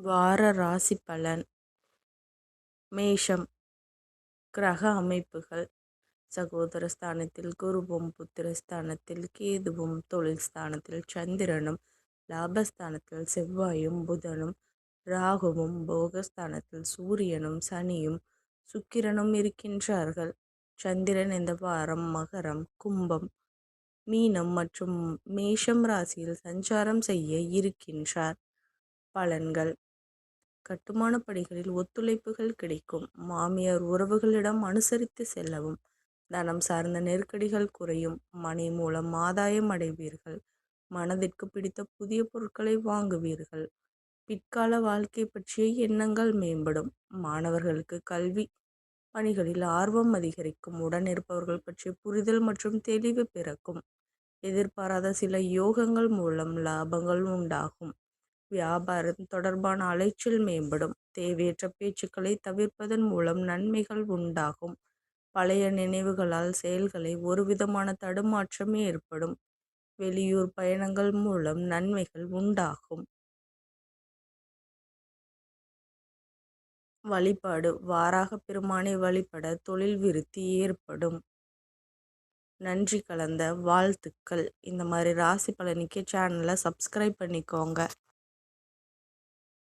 வார ராசி பலன். மேஷம். கிரக அமைப்புகள். சகோதர ஸ்தானத்தில் குருவும், புத்திரஸ்தானத்தில் கேதுவும், தொழில் ஸ்தானத்தில் சந்திரனும், லாபஸ்தானத்தில் செவ்வாயும் புதனும், ராகுவும், போகஸ்தானத்தில் சூரியனும் சனியும் சுக்கிரனும் இருக்கின்றார்கள். சந்திரன் இந்த வாரம் மகரம், கும்பம், மீனம் மற்றும் மேஷம் ராசியில் சஞ்சாரம் செய்ய இருக்கின்றார். பலன்கள். கட்டுமான பணிகளில் ஒத்துழைப்புகள் கிடைக்கும். மாமியார் உறவுகளிடம் அனுசரித்து செல்லவும். தனம் சார்ந்த நெருக்கடிகள் குறையும். மனை மூலம் ஆதாயம் அடைவீர்கள். மனதிற்கு பிடித்த புதிய பொருட்களை வாங்குவீர்கள். பிற்கால வாழ்க்கை பற்றிய எண்ணங்கள் மேம்படும். மாணவர்களுக்கு கல்வி பணிகளில் ஆர்வம் அதிகரிக்கும். உடன் இருப்பவர்கள் பற்றிய புரிதல் மற்றும் தெளிவு பிறக்கும். எதிர்பாராத சில யோகங்கள் மூலம் லாபங்கள் உண்டாகும். வியாபாரம் தொடர்பான அலைச்சல் மேம்படும். தேவையற்ற பேச்சுக்களை தவிர்ப்பதன் மூலம் நன்மைகள் உண்டாகும். பழைய நினைவுகளால் செயல்களை ஒருவிதமான தடுமாற்றம் ஏற்படும். வெளியூர் பயணங்கள் மூலம் நன்மைகள் உண்டாகும். வழிபாடு. வாராக பெருமானை வழிபட தொழில் விருத்தி ஏற்படும். நன்றி கலந்த வாழ்த்துக்கள். இந்த மாதிரி ராசி பலனுக்கு சேனலை சப்ஸ்கிரைப் பண்ணிக்கோங்க.